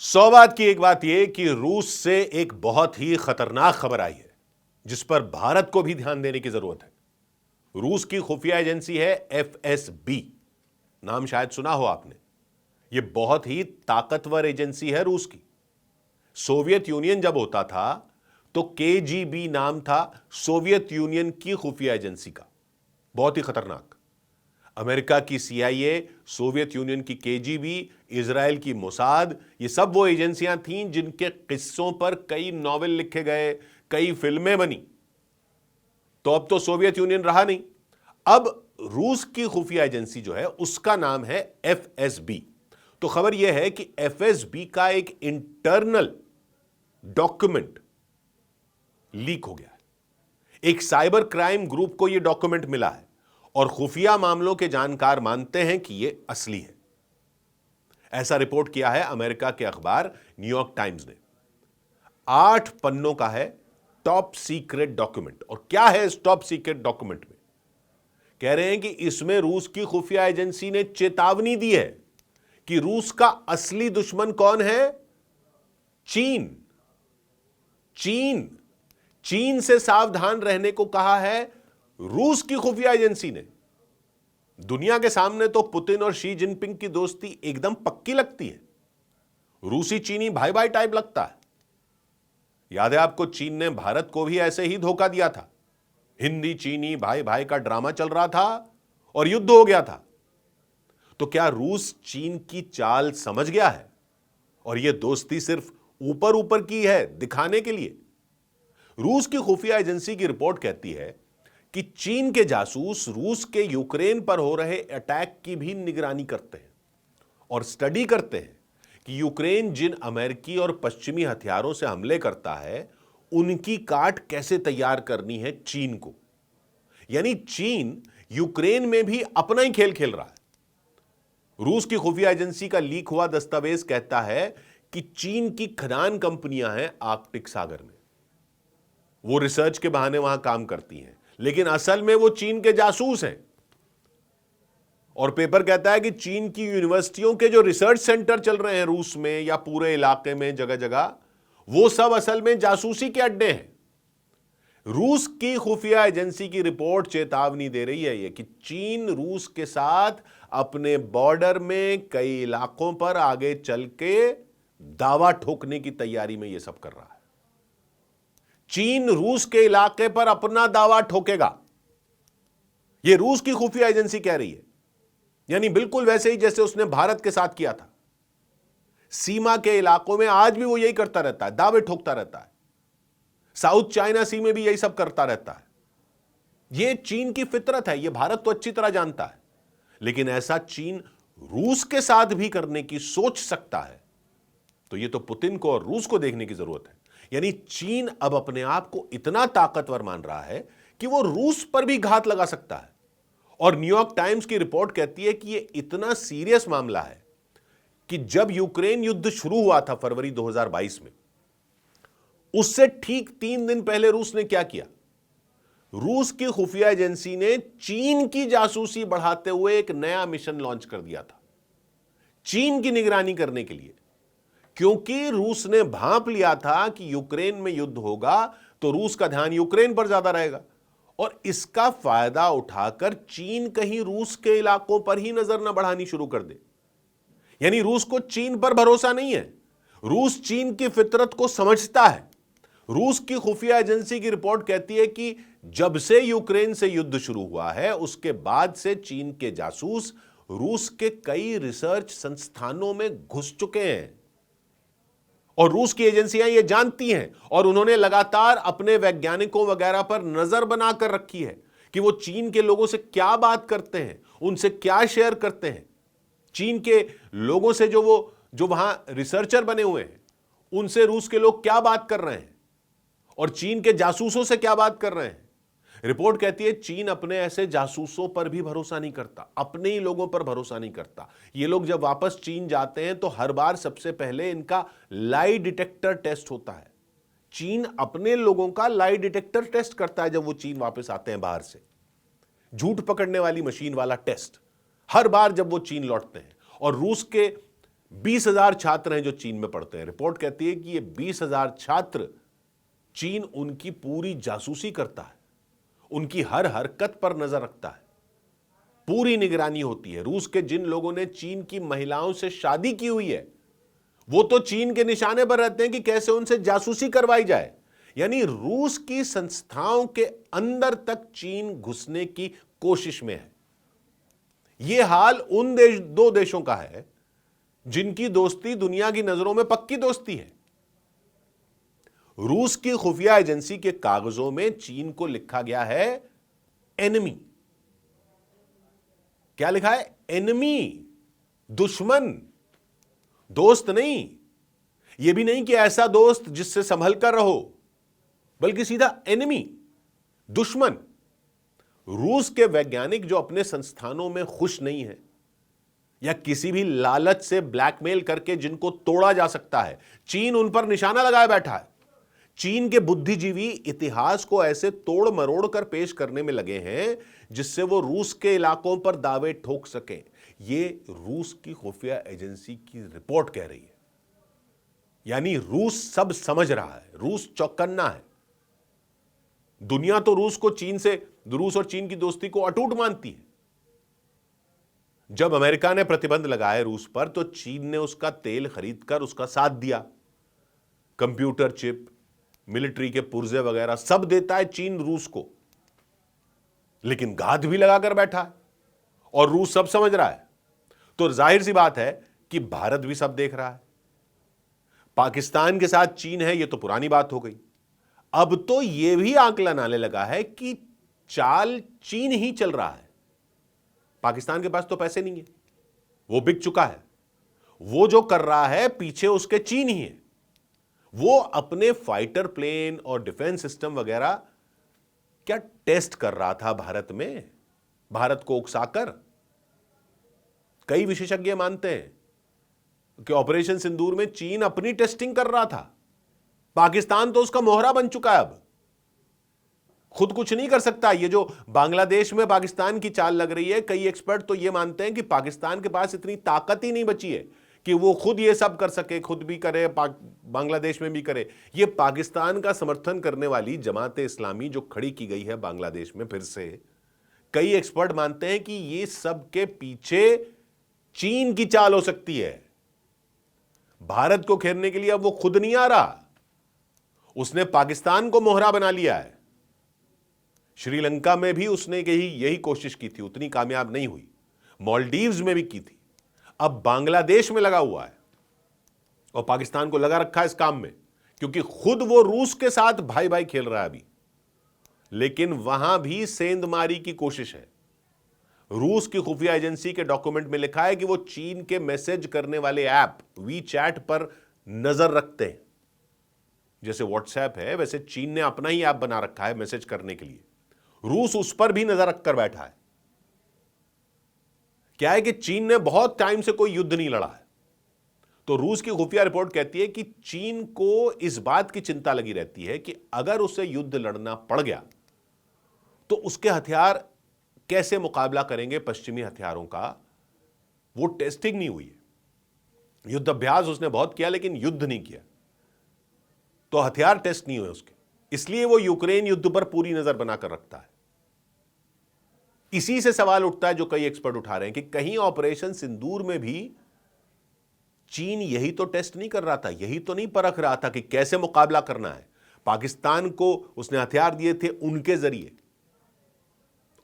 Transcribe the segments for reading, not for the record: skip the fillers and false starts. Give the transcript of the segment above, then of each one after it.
100 बात की एक बात यह कि रूस से एक बहुत ही खतरनाक खबर आई है जिस पर भारत को भी ध्यान देने की जरूरत है। रूस की खुफिया एजेंसी है एफएसबी। नाम शायद सुना हो आपने। यह बहुत ही ताकतवर एजेंसी है रूस की। सोवियत यूनियन जब होता था तो केजीबी नाम था सोवियत यूनियन की खुफिया एजेंसी का। बहुत ही खतरनाक। अमेरिका की सीआईए, सोवियत यूनियन की केजीबी, इजराइल की मोसाद, ये सब वो एजेंसियां थीं जिनके किस्सों पर कई नॉवेल लिखे गए, कई फिल्में बनी। तो अब तो सोवियत यूनियन रहा नहीं। अब रूस की खुफिया एजेंसी जो है उसका नाम है एफएसबी। तो खबर यह है कि एफएसबी का एक इंटरनल डॉक्यूमेंट लीक हो गया है। एक साइबर क्राइम ग्रुप को यह डॉक्यूमेंट मिला है और खुफिया मामलों के जानकार मानते हैं कि यह असली है। ऐसा रिपोर्ट किया है अमेरिका के अखबार न्यूयॉर्क टाइम्स ने। 8 पन्नों का है टॉप सीक्रेट डॉक्यूमेंट। और क्या है इस टॉप सीक्रेट डॉक्यूमेंट में? कह रहे हैं कि इसमें रूस की खुफिया एजेंसी ने चेतावनी दी है कि रूस का असली दुश्मन कौन है? चीन। चीन चीन से सावधान रहने को कहा है रूस की खुफिया एजेंसी ने। दुनिया के सामने तो पुतिन और शी जिनपिंग की दोस्ती एकदम पक्की लगती है। रूसी चीनी भाई भाई टाइप लगता है। याद है आपको, चीन ने भारत को भी ऐसे ही धोखा दिया था। हिंदी चीनी भाई भाई का ड्रामा चल रहा था और युद्ध हो गया था। तो क्या रूस चीन की चाल समझ गया है और यह दोस्ती सिर्फ ऊपर ऊपर की है, दिखाने के लिए? रूस की खुफिया एजेंसी की रिपोर्ट कहती है कि चीन के जासूस रूस के यूक्रेन पर हो रहे अटैक की भी निगरानी करते हैं और स्टडी करते हैं कि यूक्रेन जिन अमेरिकी और पश्चिमी हथियारों से हमले करता है उनकी काट कैसे तैयार करनी है चीन को। यानी चीन यूक्रेन में भी अपना ही खेल खेल रहा है। रूस की खुफिया एजेंसी का लीक हुआ दस्तावेज कहता है कि चीन की खदान कंपनियां हैं आर्कटिक सागर में। वो रिसर्च के बहाने वहां काम करती हैं, लेकिन असल में वो चीन के जासूस हैं। और पेपर कहता है कि चीन की यूनिवर्सिटियों के जो रिसर्च सेंटर चल रहे हैं रूस में या पूरे इलाके में जगह जगह, वो सब असल में जासूसी के अड्डे हैं। रूस की खुफिया एजेंसी की रिपोर्ट चेतावनी दे रही है कि चीन रूस के साथ अपने बॉर्डर में कई इलाकों पर आगे चल के दावा ठोकने की तैयारी में यह सब कर रहा है। चीन रूस के इलाके पर अपना दावा ठोकेगा, यह रूस की खुफिया एजेंसी कह रही है। यानी बिल्कुल वैसे ही जैसे उसने भारत के साथ किया था। सीमा के इलाकों में आज भी वो यही करता रहता है, दावे ठोकता रहता है। साउथ चाइना सी में भी यही सब करता रहता है। यह चीन की फितरत है, यह भारत तो अच्छी तरह जानता है। लेकिन ऐसा चीन रूस के साथ भी करने की सोच सकता है, तो यह तो पुतिन को और रूस को देखने की जरूरत है। यानी चीन अब अपने आप को इतना ताकतवर मान रहा है कि वो रूस पर भी घात लगा सकता है। और न्यूयॉर्क टाइम्स की रिपोर्ट कहती है कि यह इतना सीरियस मामला है कि जब यूक्रेन युद्ध शुरू हुआ था फरवरी 2022 में, उससे ठीक 3 दिन पहले रूस ने क्या किया? रूस की खुफिया एजेंसी ने चीन की जासूसी बढ़ाते हुए एक नया मिशन लॉन्च कर दिया था, चीन की निगरानी करने के लिए। क्योंकि रूस ने भांप लिया था कि यूक्रेन में युद्ध होगा तो रूस का ध्यान यूक्रेन पर ज्यादा रहेगा, और इसका फायदा उठाकर चीन कहीं रूस के इलाकों पर ही नजर न बढ़ानी शुरू कर दे। यानी रूस को चीन पर भरोसा नहीं है। रूस चीन की फितरत को समझता है। रूस की खुफिया एजेंसी की रिपोर्ट कहती है कि जब से यूक्रेन से युद्ध शुरू हुआ है उसके बाद से चीन के जासूस रूस के कई रिसर्च संस्थानों में घुस चुके हैं और रूस की एजेंसियां ये जानती हैं और उन्होंने लगातार अपने वैज्ञानिकों वगैरह पर नजर बनाकर रखी है कि वो चीन के लोगों से क्या बात करते हैं, उनसे क्या शेयर करते हैं। चीन के लोगों से जो वहां रिसर्चर बने हुए हैं उनसे रूस के लोग क्या बात कर रहे हैं और चीन के जासूसों से क्या बात कर रहे हैं। रिपोर्ट कहती है चीन अपने ऐसे जासूसों पर भी भरोसा नहीं करता, अपने ही लोगों पर भरोसा नहीं करता। ये लोग जब वापस चीन जाते हैं तो हर बार सबसे पहले इनका लाई डिटेक्टर टेस्ट होता है। चीन अपने लोगों का लाई डिटेक्टर टेस्ट करता है जब वो चीन वापस आते हैं बाहर से। झूठ पकड़ने वाली मशीन वाला टेस्ट हर बार जब वो चीन लौटते हैं। और रूस के 20,000 छात्र हैं जो चीन में पढ़ते हैं। रिपोर्ट कहती है कि ये 20,000 छात्र, चीन उनकी पूरी जासूसी करता है, उनकी हर हरकत पर नजर रखता है, पूरी निगरानी होती है। रूस के जिन लोगों ने चीन की महिलाओं से शादी की हुई है, वो तो चीन के निशाने पर रहते हैं कि कैसे उनसे जासूसी करवाई जाए। यानी रूस की संस्थाओं के अंदर तक चीन घुसने की कोशिश में है। यह हाल उन दो देशों का है जिनकी दोस्ती दुनिया की नजरों में पक्की दोस्ती है। रूस की खुफिया एजेंसी के कागजों में चीन को लिखा गया है एनिमी। क्या लिखा है? एनिमी, दुश्मन, दोस्त नहीं। यह भी नहीं कि ऐसा दोस्त जिससे संभल कर रहो, बल्कि सीधा एनिमी, दुश्मन। रूस के वैज्ञानिक जो अपने संस्थानों में खुश नहीं है या किसी भी लालच से ब्लैकमेल करके जिनको तोड़ा जा सकता है, चीन उन पर निशाना लगाए बैठा है। चीन के बुद्धिजीवी इतिहास को ऐसे तोड़ मरोड़ कर पेश करने में लगे हैं जिससे वो रूस के इलाकों पर दावे ठोक सकें। ये रूस की खुफिया एजेंसी की रिपोर्ट कह रही है। यानी रूस सब समझ रहा है, रूस चौकन्ना है। दुनिया तो रूस और चीन की दोस्ती को अटूट मानती है। जब अमेरिका ने प्रतिबंध लगाए रूस पर, तो चीन ने उसका तेल खरीदकर उसका साथ दिया। कंप्यूटर चिप, मिलिट्री के पुर्जे वगैरह सब देता है चीन रूस को, लेकिन घात भी लगाकर बैठा है और रूस सब समझ रहा है। तो जाहिर सी बात है कि भारत भी सब देख रहा है। पाकिस्तान के साथ चीन है, यह तो पुरानी बात हो गई। अब तो यह भी आंकलन आने लगा है कि चाल चीन ही चल रहा है। पाकिस्तान के पास तो पैसे नहीं है, वो बिक चुका है। वो जो कर रहा है पीछे उसके चीन ही है। वो अपने फाइटर प्लेन और डिफेंस सिस्टम वगैरह क्या टेस्ट कर रहा था भारत में, भारत को उकसाकर। कई विशेषज्ञ मानते हैं कि ऑपरेशन सिंदूर में चीन अपनी टेस्टिंग कर रहा था। पाकिस्तान तो उसका मोहरा बन चुका है, अब खुद कुछ नहीं कर सकता। ये जो बांग्लादेश में पाकिस्तान की चाल लग रही है, कई एक्सपर्ट तो ये मानते हैं कि पाकिस्तान के पास इतनी ताकत ही नहीं बची है कि वो खुद ये सब कर सके, खुद भी करे, बांग्लादेश में भी करे। ये पाकिस्तान का समर्थन करने वाली जमाते इस्लामी जो खड़ी की गई है बांग्लादेश में, फिर से कई एक्सपर्ट मानते हैं कि ये सब के पीछे चीन की चाल हो सकती है। भारत को घेरने के लिए अब वो खुद नहीं आ रहा, उसने पाकिस्तान को मोहरा बना लिया है। श्रीलंका में भी उसने यही कोशिश की थी, उतनी कामयाब नहीं हुई। मालदीव्स में भी की थी, अब बांग्लादेश में लगा हुआ है और पाकिस्तान को लगा रखा है इस काम में, क्योंकि खुद वो रूस के साथ भाई भाई खेल रहा है अभी। लेकिन वहां भी सेंधमारी की कोशिश है। रूस की खुफिया एजेंसी के डॉक्यूमेंट में लिखा है कि वो चीन के मैसेज करने वाले ऐप वीचैट पर नजर रखते हैं। जैसे व्हाट्सएप है, वैसे चीन ने अपना ही ऐप बना रखा है मैसेज करने के लिए। रूस उस पर भी नजर रखकर बैठा है। क्या है कि चीन ने बहुत टाइम से कोई युद्ध नहीं लड़ा है, तो रूस की खुफिया रिपोर्ट कहती है कि चीन को इस बात की चिंता लगी रहती है कि अगर उसे युद्ध लड़ना पड़ गया तो उसके हथियार कैसे मुकाबला करेंगे पश्चिमी हथियारों का। वो टेस्टिंग नहीं हुई है। युद्ध अभ्यास उसने बहुत किया, लेकिन युद्ध नहीं किया, तो हथियार टेस्ट नहीं हुए उसके। इसलिए वो यूक्रेन युद्ध पर पूरी नजर बनाकर रखता है। इसी से सवाल उठता है जो कई एक्सपर्ट उठा रहे हैं कि कहीं ऑपरेशन सिंदूर में भी चीन यही तो टेस्ट नहीं कर रहा था, यही तो नहीं परख रहा था कि कैसे मुकाबला करना है। पाकिस्तान को उसने हथियार दिए थे उनके जरिए,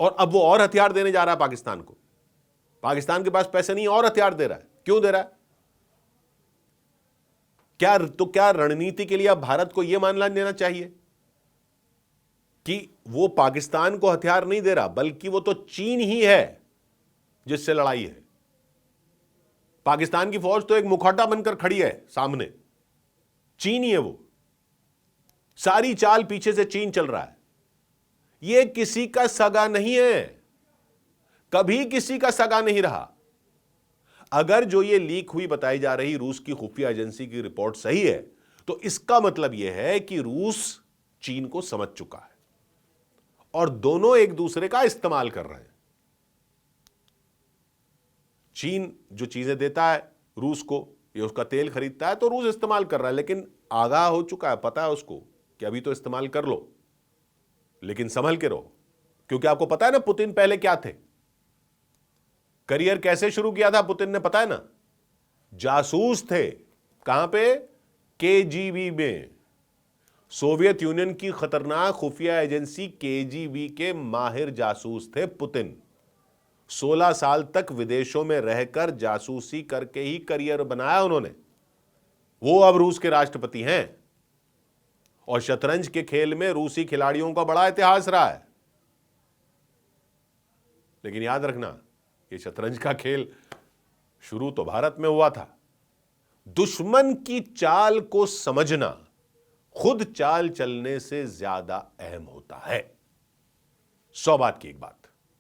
और अब वो और हथियार देने जा रहा है पाकिस्तान को। पाकिस्तान के पास पैसे नहीं, और हथियार दे रहा है। क्यों दे रहा है? क्या रणनीति के लिए अब भारत को यह मान लेना चाहिए कि वो पाकिस्तान को हथियार नहीं दे रहा, बल्कि वो तो चीन ही है जिससे लड़ाई है। पाकिस्तान की फौज तो एक मुखौटा बनकर खड़ी है सामने, चीन ही है वो। सारी चाल पीछे से चीन चल रहा है। ये किसी का सगा नहीं है, कभी किसी का सगा नहीं रहा। अगर जो ये लीक हुई बताई जा रही रूस की खुफिया एजेंसी की रिपोर्ट सही है, तो इसका मतलब यह है कि रूस चीन को समझ चुका है और दोनों एक दूसरे का इस्तेमाल कर रहे हैं। चीन जो चीजें देता है रूस को, ये उसका तेल खरीदता है तो रूस इस्तेमाल कर रहा है, लेकिन आगाह हो चुका है, पता है उसको कि अभी तो इस्तेमाल कर लो, लेकिन संभल के रहो। क्योंकि आपको पता है ना पुतिन पहले क्या थे, करियर कैसे शुरू किया था पुतिन ने, पता है ना? जासूस थे। कहां पे? केजीबी में। सोवियत यूनियन की खतरनाक खुफिया एजेंसी केजीबी के माहिर जासूस थे पुतिन। 16 साल तक विदेशों में रहकर जासूसी करके ही करियर बनाया उन्होंने। वो अब रूस के राष्ट्रपति हैं और शतरंज के खेल में रूसी खिलाड़ियों का बड़ा इतिहास रहा है। लेकिन याद रखना, ये शतरंज का खेल शुरू तो भारत में हुआ था। दुश्मन की चाल को समझना खुद चाल चलने से ज्यादा अहम होता है। 100 बात की एक बात।